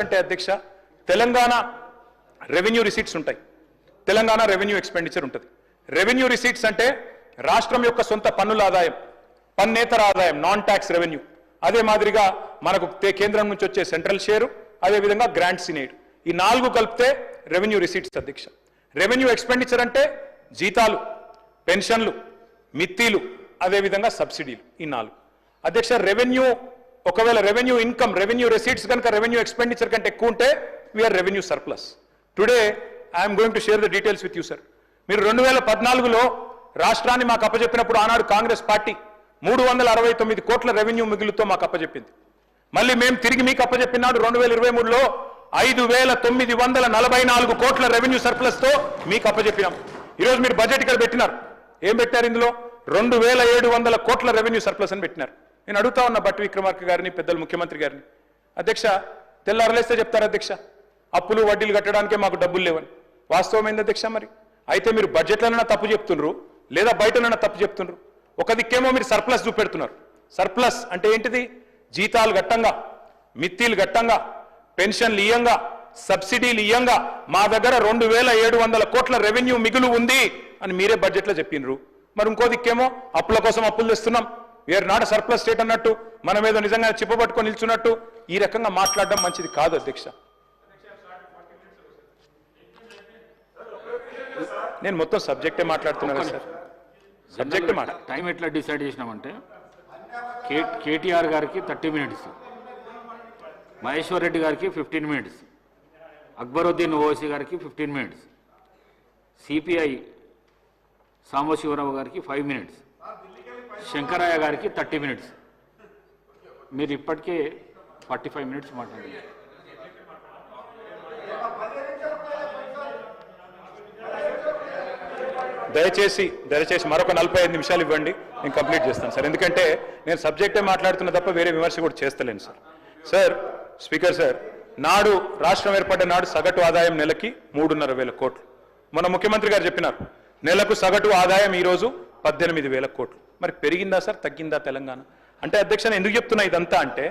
అంటే అధ్యక్ష Telangana revenue receipts ఉంటాయి, తెలంగాణ రెవెన్యూ ఎక్స్పెండిచర్ ఉంటుంది. రెవెన్యూ రిసీట్స్ అంటే రాష్ట్రం యొక్క సొంత పన్నుల ఆదాయం, పన్నేతర ఆదాయం, నాన్ ట్యాక్స్ రెవెన్యూ. అదే మాదిరిగా మనకు కేంద్రం నుంచి వచ్చే సెంట్రల్ షేరు, అదేవిధంగా గ్రాంట్స్ ఇన్ ఎయిడ్, ఈ 4 కలిపితే రెవెన్యూ రిసీట్స్ అధ్యక్ష. రెవెన్యూ ఎక్స్పెండిచర్ అంటే జీతాలు, పెన్షన్లు, మిత్తీలు, అదేవిధంగా సబ్సిడీలు, ఈ 4 అధ్యక్ష. రెవెన్యూ ఒకవేళ రెవెన్యూ ఇన్కమ్, రెవెన్యూ రిసీట్స్ కనుక రెవెన్యూ ఎక్స్పెండిచర్ కంటే ఎక్కువ ఉంటే we are revenue surplus. Today I'm going to share the details with you sir. మీరు 2014లో రాష్ట్రాన్ని మాకు అప్పచెప్పినప్పుడు ఆనాడు కాంగ్రెస్ పార్టీ 369 కోట్ల రెవెన్యూ మిగులుతో మాకు అప్పచెప్పింది. మళ్ళీ మేము తిరిగి మీకు అప్పచెప్పినాడు 2023లో 5,944 కోట్ల రెవెన్యూ సర్ప్లస్ తో మీకు అప్పచెప్పినాం. ఈరోజు మీరు బడ్జెట్ ఇక్కడ పెట్టినారు, ఏం పెట్టారు? ఇందులో 2,700 కోట్ల రెవెన్యూ సర్ప్లస్ అని పెట్టినారు. నేను అడుగుతా ఉన్న బట్టి విక్రమార్క గారిని, పెద్దలు ముఖ్యమంత్రి గారిని, అధ్యక్ష తెల్లారలేస్తే చెప్తారు అధ్యక్ష అప్పులు వడ్డీలు కట్టడానికే మాకు డబ్బులు లేవని. వాస్తవమైంది అధ్యక్ష. మరి అయితే మీరు బడ్జెట్లైనా తప్పు చెప్తున్నారు, లేదా బయటనైనా తప్పు చెప్తున్నారు. ఒక దిక్కేమో మీరు సర్ప్లస్ చూపెడుతున్నారు. సర్ప్లస్ అంటే ఏంటిది? జీతాలు గట్టంగా, మిత్తీలు గట్టంగా, పెన్షన్లు ఇయ్యంగా, సబ్సిడీలు ఇయ్యంగా మా దగ్గర 2,700 కోట్ల రెవెన్యూ మిగులు ఉంది అని మీరే బడ్జెట్లో చెప్పినరు. మరి ఇంకో దిక్కేమో అప్పుల కోసం అప్పులు తెస్తున్నాం, వీఆర్ నాట్ సర్ప్లస్ స్టేట్ అన్నట్టు, మనం ఏదో నిజంగా చిప్పబట్టుకొని నిల్చున్నట్టు ఈ రకంగా మాట్లాడడం మంచిది కాదు అధ్యక్ష. నేను మొత్తం సబ్జెక్టే మాట్లాడుతున్నాను సార్. సబ్జెక్ట్ టైం ఎట్లా డిసైడ్ చేసినామంటే కేటీఆర్ గారికి 30 మినిట్స్, మహేశ్వర్ రెడ్డి గారికి 15 మినిట్స్, అక్బరుద్దీన్ ఓవైసీ గారికి 15 మినిట్స్, సిపిఐ సాంబశివరావు గారికి 5 మినిట్స్, శంకరయ్య గారికి 30 మినిట్స్. మీరు ఇప్పటికే 45 మినిట్స్ మాట్లాడారు. దయచేసి మరొక 45 నిమిషాలు ఇవ్వండి, నేను కంప్లీట్ చేస్తాను సార్. ఎందుకంటే నేను సబ్జెక్టే మాట్లాడుతున్న తప్ప వేరే విమర్శ కూడా చేస్తలేను సార్. సార్ స్పీకర్ సార్, నాడు రాష్ట్రం ఏర్పడ్డ నాడు సగటు ఆదాయం నెలకి 3,500 కోట్లు. మన ముఖ్యమంత్రి గారు చెప్పినారు నెలకు సగటు ఆదాయం ఈరోజు 18,000 కోట్లు. మరి పెరిగిందా సార్, తగ్గిందా తెలంగాణ? అంటే అధ్యక్ష ఎందుకు చెప్తున్నా ఇదంతా అంటే,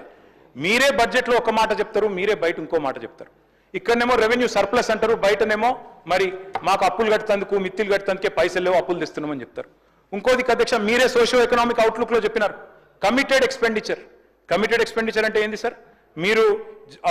మీరే బడ్జెట్లో ఒక మాట చెప్తారు, మీరే బయట ఇంకో మాట చెప్తారు. ఇక్కడనేమో రెవెన్యూ సర్ప్లస్ అంటారు, బయటనేమో మరి మాకు అప్పులు కట్టేందుకు, మిత్తిలు కట్టేందుకే పైసలు లేవు, అప్పులు తెస్తున్నామని చెప్తారు. ఇంకోది అధ్యక్ష మీరే సోషియో ఎకనామిక్ అవుట్లుక్లో చెప్పినారు కమిటెడ్ ఎక్స్పెండిచర్. కమిటెడ్ ఎక్స్పెండిచర్ అంటే ఏంది సార్? మీరు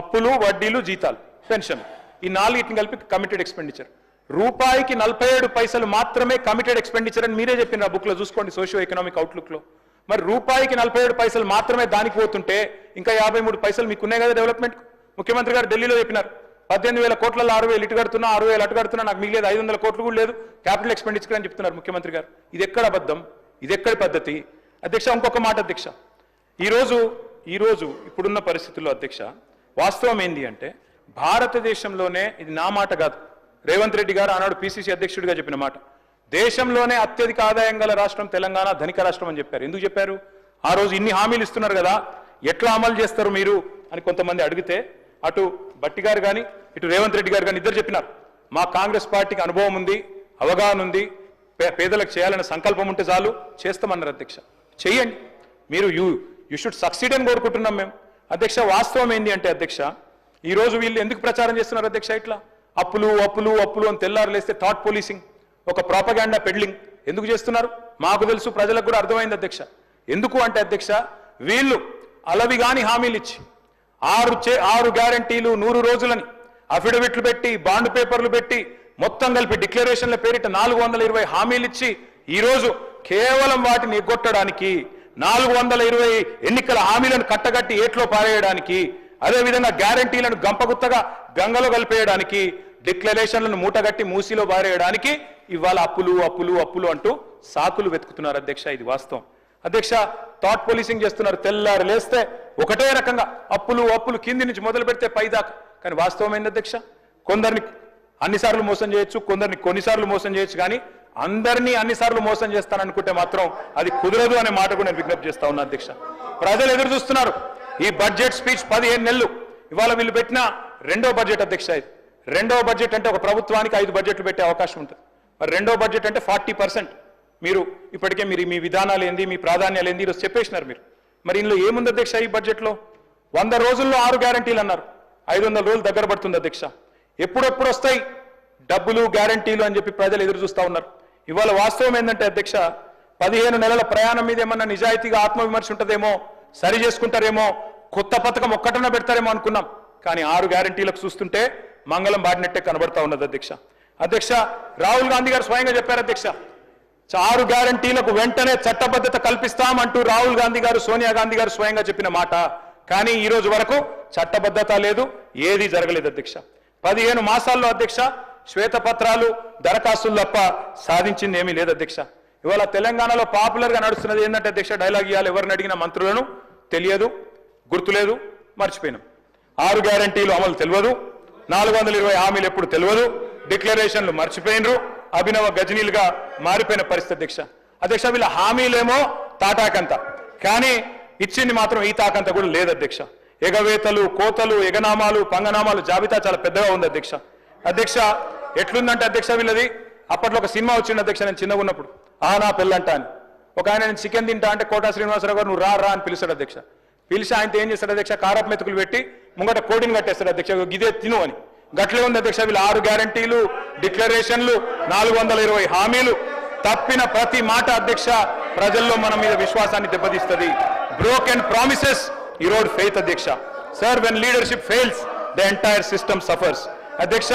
అప్పులు, వడ్డీలు, జీతాలు, పెన్షన్, ఈ 4 కలిపి కమిటెడ్ ఎక్స్పెండిచర్. రూపాయికి 47 పైసలు మాత్రమే కమిటెడ్ ఎక్స్పెండిచర్ అని మీరే చెప్పినారు, బుక్లో చూసుకోండి సోషియో ఎకనామిక్ అవుట్లుక్లో. మరి రూపాయికి 47 పైసలు మాత్రమే దానికి పోతుంటే ఇంకా 53 పైసలు మీకున్నాయి కదా డెవలప్మెంట్. ముఖ్యమంత్రి గారు ఢిల్లీలో చెప్పినారు 18,000 కోట్లలో 6,000 ఇటు కడుతున్నా, 6,000 అటు కడుతున్నా, నాకు మిగిలేదు 500 కోట్లు కూడా లేదు క్యాపిటల్ ఎక్స్పెండిచర్ అని చెప్తున్నారు ముఖ్యమంత్రి గారు. ఇది ఎక్కడ అబద్ధం, ఇది ఎక్కడి పద్ధతి అధ్యక్ష? ఇంకొక మాట అధ్యక్ష, ఈరోజు ఇప్పుడున్న పరిస్థితుల్లో అధ్యక్ష వాస్తవం ఏంది అంటే, భారతదేశంలోనే, ఇది నా మాట కాదు, రేవంత్ రెడ్డి గారు ఆనాడు పిసిసి అధ్యక్షుడిగా చెప్పిన మాట, దేశంలోనే అత్యధిక ఆదాయం గల రాష్ట్రం తెలంగాణ, ధనిక రాష్ట్రం అని చెప్పారు. ఎందుకు చెప్పారు? ఆ రోజు ఇన్ని హామీలు ఇస్తున్నారు కదా, ఎట్లా అమలు చేస్తారు మీరు అని కొంతమంది అడిగితే, అటు బట్టి గారు కానీ ఇటు రేవంత్ రెడ్డి గారు కానీ ఇద్దరు చెప్పినారు, మా కాంగ్రెస్ పార్టీకి అనుభవం ఉంది, అవగాహన ఉంది, పేదలకు చేయాలనే సంకల్పం ఉంటే చాలు చేస్తామన్నారు అధ్యక్ష. చెయ్యండి మీరు, యూ షుడ్ సక్సీడ్ అని కోరుకుంటున్నాం మేము అధ్యక్ష. వాస్తవం ఏంటి అంటే అధ్యక్ష, ఈరోజు వీళ్ళు ఎందుకు ప్రచారం చేస్తున్నారు అధ్యక్ష? ఇట్లా అప్పులు అప్పులు అప్పులు అని తెల్లారులేస్తే థాట్ పోలీసింగ్, ఒక ప్రాపగాండా పెడ్లింగ్ ఎందుకు చేస్తున్నారు? మాకు తెలుసు, ప్రజలకు కూడా అర్థమైంది అధ్యక్ష. ఎందుకు అంటే అధ్యక్ష, వీళ్ళు అలవిగాని హామీలు ఇచ్చి 6 గ్యారంటీలు 100 రోజులని అఫిడవిట్లు పెట్టి, బాండ్ పేపర్లు పెట్టి, మొత్తం కలిపి డిక్లరేషన్ల పేరిట 420 హామీలు ఇచ్చి ఈరోజు కేవలం వాటిని ఎగ్గొట్టడానికి, 420 ఎన్నికల హామీలను కట్టగట్టి ఏట్లో పారేయడానికి, అదేవిధంగా గ్యారంటీలను గంపగుత్తగా గంగలో కలిపేయడానికి, డిక్లరేషన్లను మూటగట్టి మూసిలో పారేయడానికి ఇవాళ అప్పులు అప్పులు అప్పులు అంటూ సాకులు వెతుకుతున్నారు అధ్యక్ష. ఇది వాస్తవం అధ్యక్ష. థాట్ పోలీసింగ్ చేస్తున్నారు, తెల్లారు లేస్తే ఒకటే రకంగా అప్పులు అప్పులు, కింది నుంచి మొదలు పెడితే పైదాకా. కానీ వాస్తవమైంది అధ్యక్ష, కొందరిని అన్నిసార్లు మోసం చేయొచ్చు, కొందరిని కొన్నిసార్లు మోసం చేయొచ్చు, కానీ అందరినీ అన్నిసార్లు మోసం చేస్తాననుకుంటే మాత్రం అది కుదరదు అనే మాట కూడా నేను విజ్ఞప్తి చేస్తా ఉన్నా అధ్యక్ష. ప్రజలు ఎదురు చూస్తున్నారు. ఈ బడ్జెట్ స్పీచ్ 15 నెలలు, ఇవాళ వీళ్ళు పెట్టిన 2వ బడ్జెట్ అధ్యక్ష. ఇది 2వ బడ్జెట్ అంటే ఒక ప్రభుత్వానికి 5 బడ్జెట్లు పెట్టే అవకాశం ఉంటుంది. మరి 2వ బడ్జెట్ అంటే 40% మీరు ఇప్పటికే మీ విధానాలు ఏంది, మీ ప్రాధాన్యాలు ఏంది ఈరోజు చెప్పేసినారు మీరు. మరి ఇందులో ఏముంది అధ్యక్ష? ఈ బడ్జెట్లో 100 రోజుల్లో 6 గ్యారంటీలు అన్నారు. 500 రోజులు దగ్గర పడుతుంది అధ్యక్ష. ఎప్పుడెప్పుడు వస్తాయి డబ్బులు గ్యారంటీలు అని చెప్పి ప్రజలు ఎదురు చూస్తూ ఉన్నారు. ఇవాళ వాస్తవం ఏంటంటే అధ్యక్ష, 15 నెలల ప్రయాణం మీద ఏమన్నా నిజాయితీగా ఆత్మవిమర్శ ఉంటుందేమో, సరి చేసుకుంటారేమో, కొత్త పథకం ఒక్కటన్నా పెడతారేమో అనుకున్నాం. కానీ 6 గ్యారంటీలకు చూస్తుంటే మంగళం బాడినట్టే కనబడతా ఉన్నది అధ్యక్ష. అధ్యక్ష, రాహుల్ గాంధీ గారు స్వయంగా చెప్పారు అధ్యక్ష, 6 గ్యారంటీలకు వెంటనే చట్టబద్ధత కల్పిస్తామంటూ రాహుల్ గాంధీ గారు, సోనియా గాంధీ గారు స్వయంగా చెప్పిన మాట. కానీ ఈ రోజు వరకు చట్టబద్ధత లేదు, ఏది జరగలేదు అధ్యక్ష. 15 మాసాల్లో అధ్యక్ష శ్వేతపత్రాలు, దరఖాస్తులు తప్ప సాధించింది ఏమీ లేదు అధ్యక్ష. ఇవాళ తెలంగాణలో పాపులర్ గా నడుస్తున్నది ఏంటంటే అధ్యక్ష, డైలాగ్ ఇవ్వాలి, ఎవరిని అడిగిన మంత్రులను తెలియదు, గుర్తులేదు, మర్చిపోయినాం. 6 గ్యారంటీలు అమలు తెలియదు, 420 హామీలు ఎప్పుడు తెలియదు, డిక్లరేషన్లు మర్చిపోయినరు, అభినవ గజనీలుగా మారిపోయిన పరిస్థితి అధ్యక్ష. అధ్యక్ష, వీళ్ళ హామీలేమో తాటాకంత, కానీ ఇచ్చింది మాత్రం ఈ తాకంత కూడా లేదు అధ్యక్ష. ఎగవేతలు, కోతలు, ఎగనామాలు, పంగనామాలు జాబితా చాలా పెద్దగా ఉంది అధ్యక్ష. అధ్యక్ష, ఎట్లుందంటే అధ్యక్ష వీళ్ళది, అప్పట్లో ఒక సినిమా వచ్చింది అధ్యక్ష, నేను చిన్నగా ఉన్నప్పుడు, నా పెళ్ళంట అని. ఒక ఆయన నేను చికెన్ తింటా అంటే కోటా శ్రీనివాసరావు గారు నువ్వు రా అని పిలుస్తాడు అధ్యక్ష. పిలిచి ఆయనతో ఏం చేస్తాడు అధ్యక్ష, కారపు మెతుకులు పెట్టి ముంగట కోటిని కట్టేస్తాడు అధ్యక్ష, గిదే తిను అని. గట్లే ఉంది అధ్యక్ష వీళ్ళు 6 గ్యారంటీలు, డిక్లరేషన్లు, 420 హామీలు. తప్పిన ప్రతి మాట అధ్యక్ష ప్రజల్లో మన మీద విశ్వాసాన్ని దెబ్బతీస్తుంది. బ్రోకెన్ ప్రామిసెస్ ఈరోడ్ ఫెయిత్ అధ్యక్ష. Sir, when leadership fails the entire system suffers. అధ్యక్ష,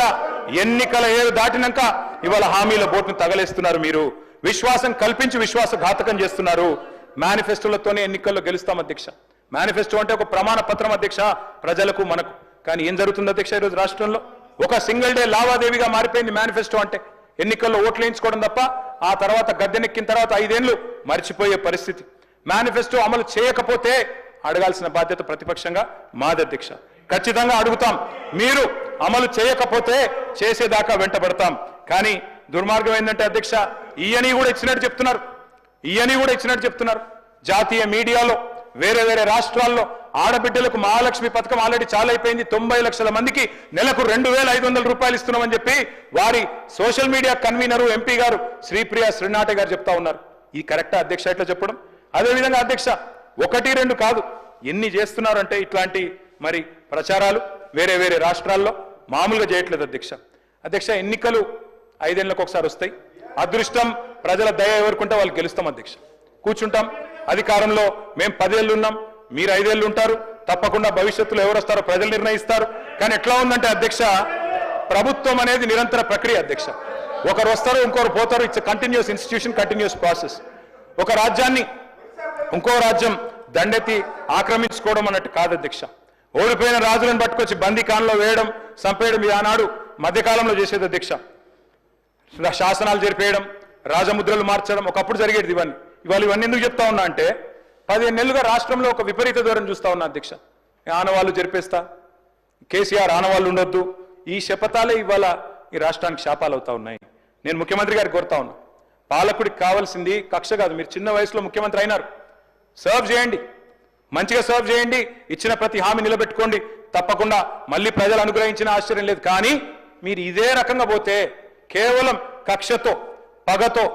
ఎన్నికల ఏడు దాటినాక ఇవాళ హామీల బోట్ను తగలేస్తున్నారు మీరు, విశ్వాసం కల్పించి విశ్వాసఘాతకం చేస్తున్నారు. మేనిఫెస్టోలతోనే ఎన్నికల్లో గెలుస్తాం అధ్యక్ష. మేనిఫెస్టో అంటే ఒక ప్రమాణ పత్రం అధ్యక్ష ప్రజలకు, మనకు. కానీ ఏం జరుగుతుంది అధ్యక్ష ఈరోజు రాష్ట్రంలో? ఒక సింగిల్ డే లావాదేవీగా మారిపోయింది మేనిఫెస్టో అంటే. ఎన్నికల్లో ఓట్లు వేయించుకోవడం తప్ప ఆ తర్వాత గద్దెనెక్కిన తర్వాత 5 ఏళ్లు మర్చిపోయే పరిస్థితి. మేనిఫెస్టో అమలు చేయకపోతే అడగాల్సిన బాధ్యత ప్రతిపక్షంగా మాది అధ్యక్ష. ఖచ్చితంగా అడుగుతాం. మీరు అమలు చేయకపోతే చేసేదాకా వెంటబడతాం. కానీ దుర్మార్గం ఏంటంటే అధ్యక్ష, ఈయని కూడా ఇచ్చినట్టు చెప్తున్నారు. జాతీయ మీడియాలో, వేరే వేరే రాష్ట్రాల్లో ఆడబిడ్డలకు మహాలక్ష్మి పథకం ఆల్రెడీ చాలా అయిపోయింది, 90 లక్షల మందికి నెలకు 2500 రూపాయలు ఇస్తున్నామని చెప్పి వారి సోషల్ మీడియా కన్వీనరు, ఎంపీ గారు శ్రీప్రియ శ్రీనాటే గారు చెప్తా ఉన్నారు. ఈ కరెక్టా అధ్యక్ష ఇట్లా చెప్పడం? అదేవిధంగా అధ్యక్ష, 1-2 కాదు, ఎన్ని చేస్తున్నారంటే ఇట్లాంటి మరి ప్రచారాలు వేరే వేరే రాష్ట్రాల్లో మామూలుగా చేయట్లేదు అధ్యక్ష. అధ్యక్ష, ఎన్నికలు 5 ఏళ్లకు ఒకసారి వస్తాయి. అదృష్టం, ప్రజల దయ ఎవరుకుంటే వాళ్ళు గెలుస్తాం అధ్యక్ష. కూర్చుంటాం అధికారంలో, మేము 10 ఏళ్ళు ఉన్నాం, మీరు 5 ఏళ్ళు ఉంటారు. తప్పకుండా భవిష్యత్తులో ఎవరు వస్తారో ప్రజలు నిర్ణయిస్తారు. కానీ ఎట్లా ఉందంటే అధ్యక్ష, ప్రభుత్వం అనేది నిరంతర ప్రక్రియ అధ్యక్ష. ఒకరు వస్తారు, ఇంకొకరు పోతారు. It's continuous institution, continuous process. ఒక రాజ్యాన్ని ఇంకో రాజ్యం దండెత్తి ఆక్రమించుకోవడం అన్నట్టు కాదు అధ్యక్ష. ఓడిపోయిన రాజులను పట్టుకొచ్చి బందీఖాన్లో వేయడం, చంపేయడం ఇది ఆనాడు మధ్యకాలంలో చేసేది అధ్యక్ష. శాసనాలు జరిపేయడం, రాజముద్రలు మార్చడం ఒకప్పుడు జరిగేది. ఇవాళ ఇవన్నీ ఎందుకు చెప్తా ఉన్నా అంటే, 15 నెలలుగా రాష్ట్రంలో ఒక విపరీత ధోరణి చూస్తా ఉన్నా అధ్యక్ష. ఆనవాళ్ళు జరిపేస్తా, కేసీఆర్ ఆనవాళ్ళు ఉండొద్దు, ఈ శపథాలే ఇవాళ ఈ రాష్ట్రానికి శాపాలు అవుతా ఉన్నాయి. నేను ముఖ్యమంత్రి గారికి కోరుతా ఉన్నా, పాలకుడికి కావాల్సింది కక్ష కాదు. మీరు చిన్న వయసులో ముఖ్యమంత్రి అయినారు, సర్వ్ చేయండి, మంచిగా సర్వ్ చేయండి, ఇచ్చిన ప్రతి హామీ నిలబెట్టుకోండి. తప్పకుండా మళ్ళీ ప్రజలు అనుగ్రహించిన ఆశ్చర్యం లేదు. కానీ మీరు ఇదే రకంగా పోతే, కేవలం కక్షతో, పగతో,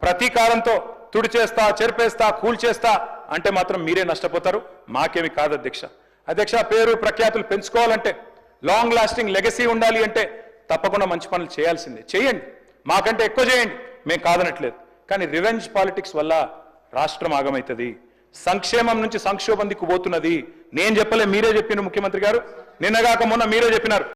ప్రతీకారంతో తుడిచేస్తా, చెరిపేస్తా, కూల్చేస్తా అంటే మాత్రం మీరే నష్టపోతారు, మాకేమి కాదు అధ్యక్ష. అధ్యక్ష, పేరు ప్రఖ్యాతులు పెంచుకోవాలంటే, లాంగ్ లాస్టింగ్ లెగసీ ఉండాలి అంటే తప్పకుండా మంచి పనులు చేయాల్సిందే. చేయండి, మాకంటే ఎక్కువ చేయండి, మేము కాదనట్లేదు. కానీ రివెంజ్ పాలిటిక్స్ వల్ల రాష్ట్రం ఆగమవుతుంది, సంక్షేమం నుంచి సంక్షోభం దిక్కు పోతున్నది. నేను చెప్పలే, మీరే చెప్పిన ముఖ్యమంత్రి గారు, నిన్నగాక మొన్న మీరే చెప్పినారు.